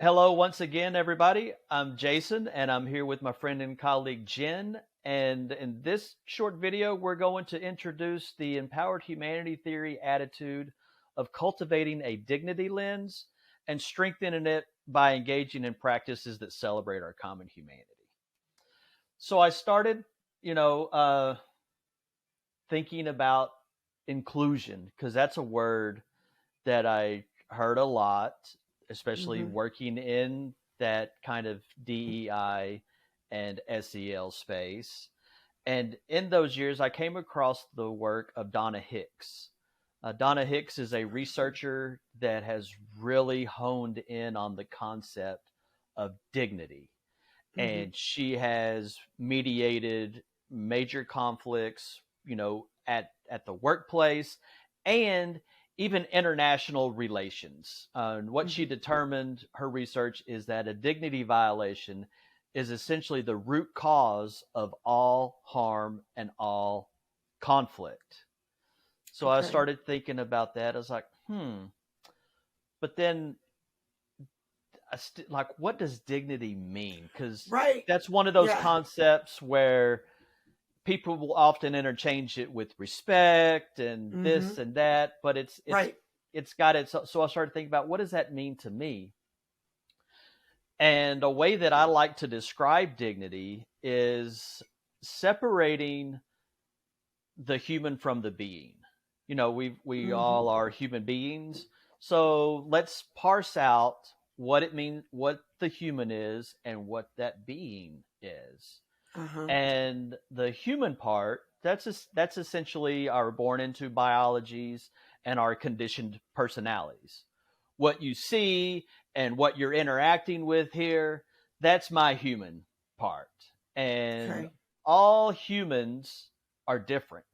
Hello, once again, everybody. I'm Jason, and I'm here with my friend and colleague Jen. And in this short video, we're going to introduce the empowered humanity theory attitude of cultivating a dignity lens and strengthening it by engaging in practices that celebrate our common humanity. So I started, you know, thinking about inclusion because that's a word that I heard a lot, especially Mm-hmm. working in that kind of DEI and SEL space. And in those years, I came across the work of Donna Hicks. Donna Hicks is a researcher that has really honed in on the concept of dignity. Mm-hmm. And she has mediated major conflicts, at the workplace and even international relations. And what she Mm-hmm. determined, her research, is that a dignity violation is essentially the root cause of all harm and all conflict. So I Okay. started thinking about that. I was like, but then like, what does dignity mean? Because Right. that's one of those Yeah. concepts where people will often interchange it with respect and Mm-hmm. this and that, but Right. it's got it. So I started thinking about, what does that mean to me? And a way that I like to describe dignity is separating the human from the being. We Mm-hmm. all are human beings. So let's parse out what it means, what the human is, and what that being is. Uh-huh. And the human part, that's essentially our born into biologies and our conditioned personalities. What you see and what you're interacting with here, that's my human part. And Okay. all humans are different,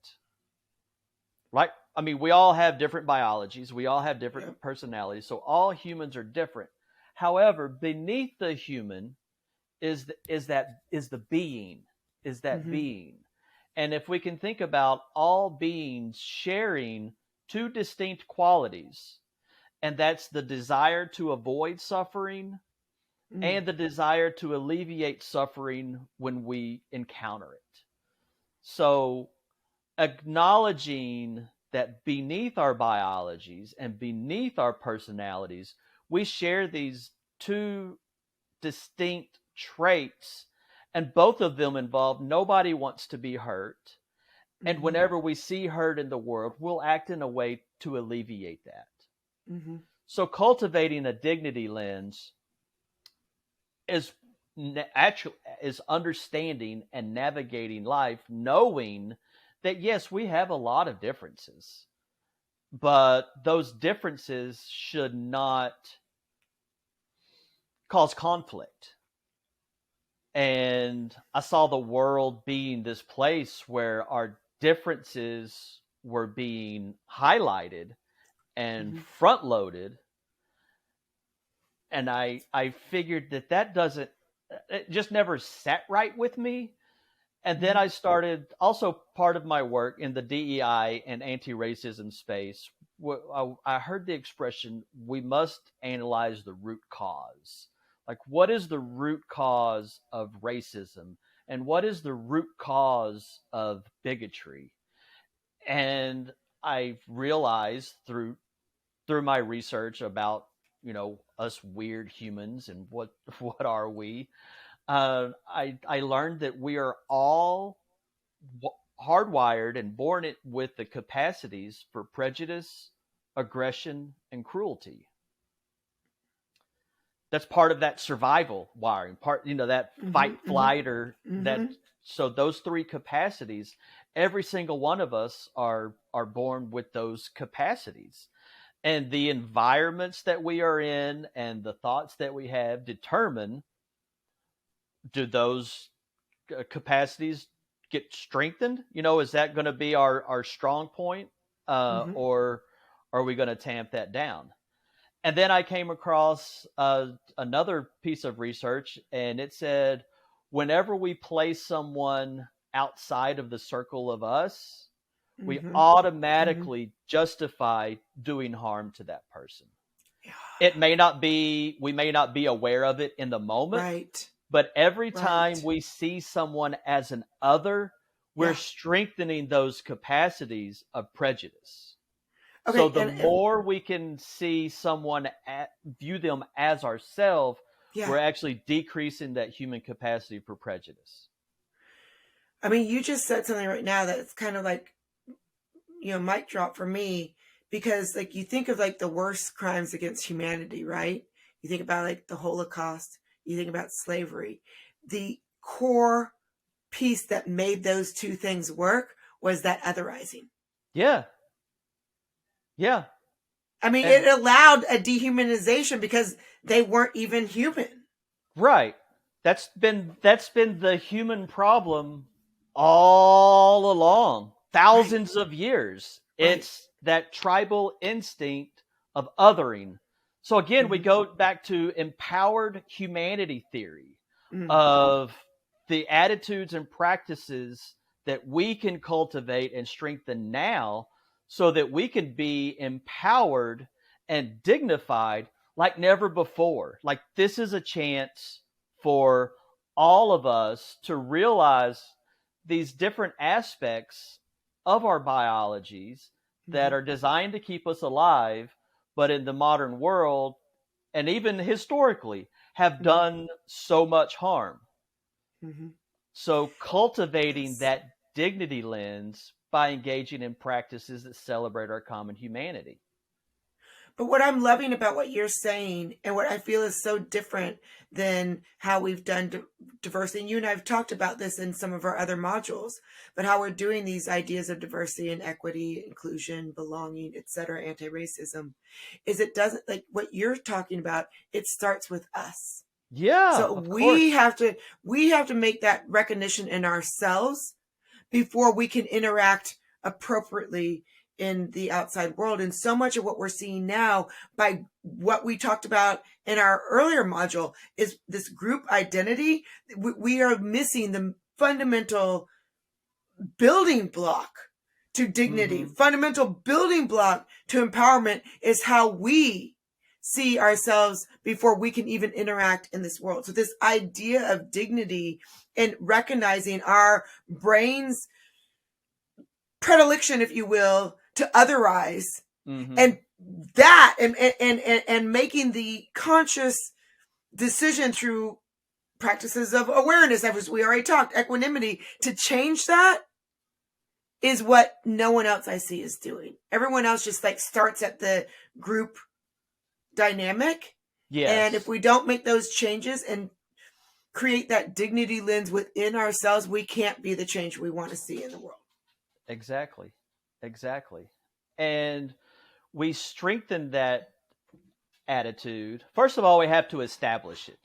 right? I mean, we all have different biologies, we all have different Yep. personalities, so all humans are different. However, beneath the human is the being, is that Mm-hmm. being. And if we can think about all beings sharing two distinct qualities, and that's the desire to avoid suffering Mm. and the desire to alleviate suffering when we encounter it. So acknowledging that beneath our biologies and beneath our personalities, we share these two distinct traits, and both of them involve nobody wants to be hurt. And Mm-hmm. whenever we see hurt in the world, we'll act in a way to alleviate that. Mm-hmm. So cultivating a dignity lens is actually is understanding and navigating life, knowing that yes, we have a lot of differences, but those differences should not cause conflict. And I saw the world being this place where our differences were being highlighted and Mm-hmm. front loaded. And I figured that doesn't, it just never sat right with me. And then Mm-hmm. I started, also part of my work in the DEI and anti-racism space, I heard the expression, we must analyze the root cause. Like, what is the root cause of racism? And what is the root cause of bigotry? And I realized through my research about, us weird humans and what are we, I learned that we are all hardwired and born it with the capacities for prejudice, aggression, and cruelty. That's part of that survival wiring, part, that Mm-hmm. fight, Mm-hmm. flight, or Mm-hmm. that. So those three capacities, every single one of us are born with those capacities. And the environments that we are in and the thoughts that we have determine, do those capacities get strengthened? Is that going to be our strong point, Mm-hmm. or are we going to tamp that down? And then I came across another piece of research, and it said whenever we place someone outside of the circle of us, we Mm-hmm. Mm-hmm. automatically justify doing harm to that person. It may not be, we may not be aware of it in the moment, Right. but every time Right. we see someone as an other, we're Yeah. strengthening those capacities of prejudice. So Okay. the more we can see someone, view them as ourselves, Yeah. we're actually decreasing that human capacity for prejudice. I mean, you just said something right now that's kind of like, mic drop for me, because like you think of like the worst crimes against humanity, right? You think about like the Holocaust, you think about slavery. The core piece that made those two things work was that otherizing. Yeah. Yeah. I mean, And it allowed a dehumanization because they weren't even human. right. That's been the human problem all along. Right. Thousands of years. Right. It's that tribal instinct of othering. So again, we Mm-hmm. go back to empowered humanity theory Mm. of the attitudes and practices that we can cultivate and strengthen now so that we can be empowered and dignified like never before. Like this is a chance for all of us to realize these different aspects of our biologies Mm-hmm. that are designed to keep us alive, but in the modern world and even historically have Mm-hmm. done so much harm. Mm-hmm. So cultivating Yes. that dignity lens by engaging in practices that celebrate our common humanity. But what I'm loving about what you're saying and what I feel is so different than how we've done diversity, and you and I have talked about this in some of our other modules, but how we're doing these ideas of diversity and equity, inclusion, belonging, etc., anti-racism, is it doesn't, like what you're talking about, it starts with us. Yeah, So of we course. have to make that recognition in ourselves before we can interact appropriately in the outside world. And so much of what we're seeing now, by what we talked about in our earlier module, is this group identity. We are missing the fundamental building block to dignity. Mm-hmm. Fundamental building block to empowerment is how we see ourselves before we can even interact in this world. So this idea of dignity and recognizing our brain's predilection, if you will, to otherize, Mm-hmm. and that and making the conscious decision through practices of awareness, as we already talked, equanimity, to change that, is what no one else I see is doing. Everyone else just like starts at the group dynamic. And if Yes, we don't make those changes and create that dignity lens within ourselves, we can't be the change we want to see in the world. exactly. Exactly. And we strengthen that attitude. First of all, we have to establish it.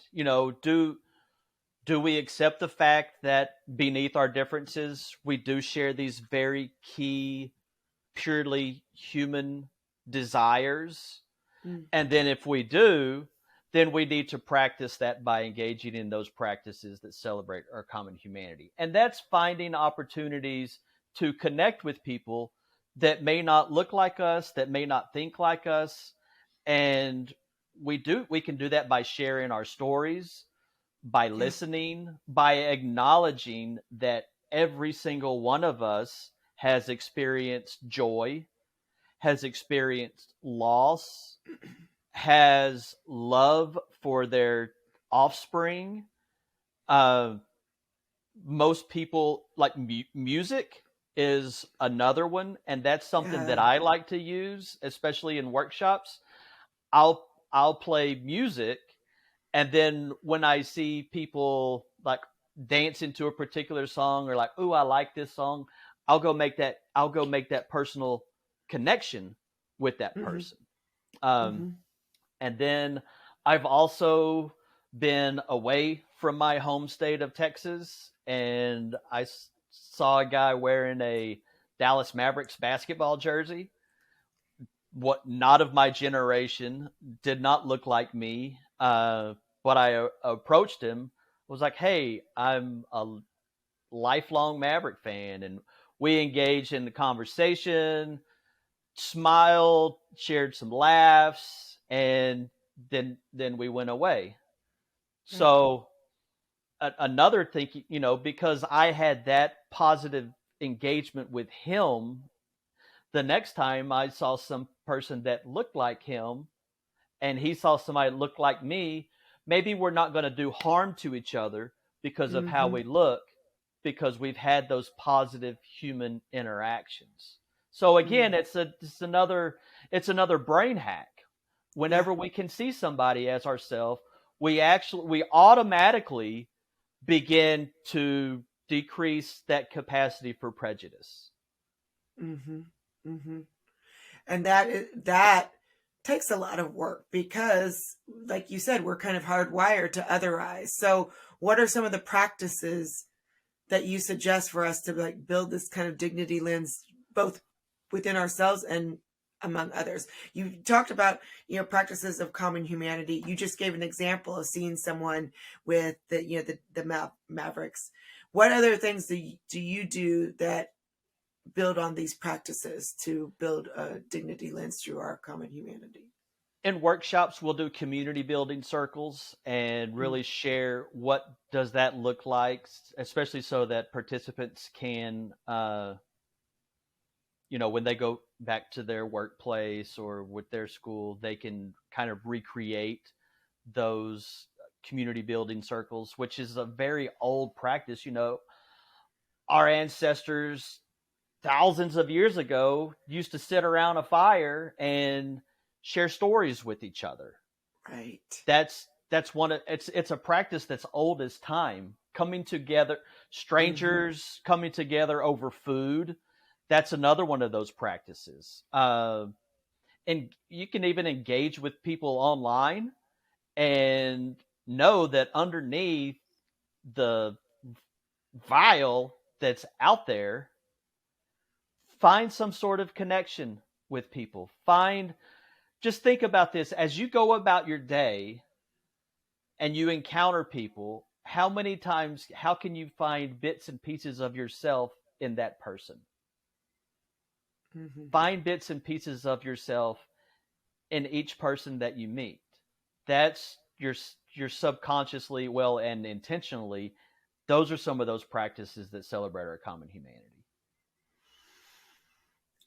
Do we accept the fact that beneath our differences, we do share these very key, purely human desires? Mm. And then if we do, then we need to practice that by engaging in those practices that celebrate our common humanity. And that's finding opportunities to connect with people that may not look like us, that may not think like us. And we can do that by sharing our stories, by Yeah. listening, by acknowledging that every single one of us has experienced joy, has experienced loss, has love for their offspring. Uh, Most people like music is another one, and that's something that Yeah. I like to use, especially in workshops. I'll play music, and then when I see people like dance into a particular song or like, "Ooh, I like this song," I'll go make that personal connection with that Mm-hmm. person. Um, Mm-hmm. and then I've also been away from my home state of Texas, and I saw a guy wearing a Dallas Mavericks basketball jersey. What not of my generation, did not look like me. But I approached him, was like, "Hey, I'm a lifelong Maverick fan," and we engaged in the conversation, smiled, shared some laughs, and then we went away. Right. So another thing, because I had that positive engagement with him, the next time I saw some person that looked like him and he saw somebody that looked like me, maybe we're not going to do harm to each other because of how Mm-hmm. we look, because we've had those positive human interactions. So again, Mm. it's another brain hack. Yeah. Whenever we can see somebody as ourselves, we automatically begin to decrease that capacity for prejudice. Mm-hmm. Mm-hmm. And that takes a lot of work because, like you said, we're kind of hardwired to otherize. So, what are some of the practices that you suggest for us to like build this kind of dignity lens, both within ourselves and among others? You talked about, practices of common humanity. You just gave an example of seeing someone with the mavericks. What other things do you do that build on these practices to build a dignity lens through our common humanity? In workshops, we'll do community building circles and Mm. really share what does that look like, especially so that participants can, when they go back to their workplace or with their school, they can kind of recreate those community building circles, which is a very old practice. Our ancestors thousands of years ago used to sit around a fire and share stories with each other. Right. That's one of it's a practice that's old as time. Coming together, Mm-hmm. strangers coming together over food. That's another one of those practices. And you can even engage with people online and know that underneath the vial that's out there, find some sort of connection with people. Just think about this as you go about your day and you encounter people, how can you find bits and pieces of yourself in that person? Mm-hmm. Find bits and pieces of yourself in each person that you meet. That's your subconsciously, well, and intentionally, those are some of those practices that celebrate our common humanity.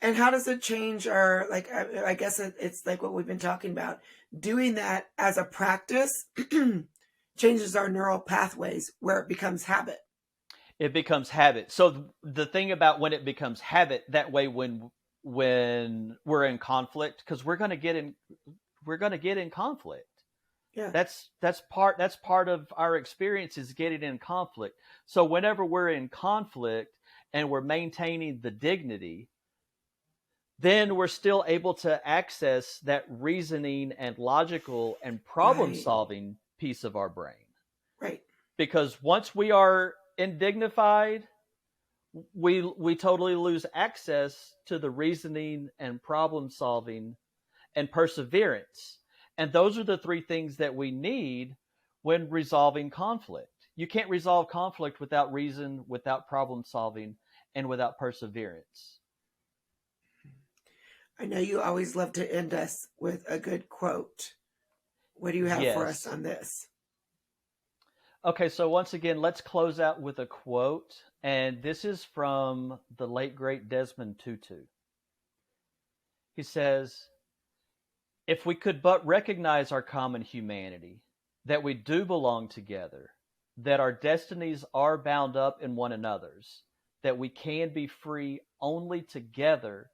And how does it change our, like, I guess it's like what we've been talking about. Doing that as a practice changes our neural pathways where it becomes habit. It becomes habit. So the thing about when it becomes habit, that way when we're in conflict, because we're going to get in conflict. Yeah. That's part of our experience, is getting in conflict. So whenever we're in conflict and we're maintaining the dignity, then we're still able to access that reasoning and logical and problem Right. solving piece of our brain. Right. Because once we are indignified, we totally lose access to the reasoning and problem solving and perseverance. And those are the three things that we need when resolving conflict. You can't resolve conflict without reason, without problem solving, and without perseverance. I know you always love to end us with a good quote. What do you have for us Yes. on this? Okay, so once again, let's close out with a quote. And this is from the late, great Desmond Tutu. He says, "If we could but recognize our common humanity, that we do belong together, that our destinies are bound up in one another's, that we can be free only together,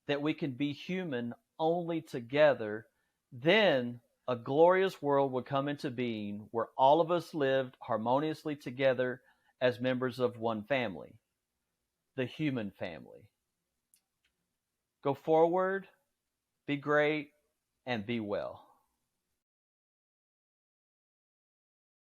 that we can be human only together, then a glorious world would come into being where all of us lived harmoniously together as members of one family, the human family. Go forward, be great, and be well."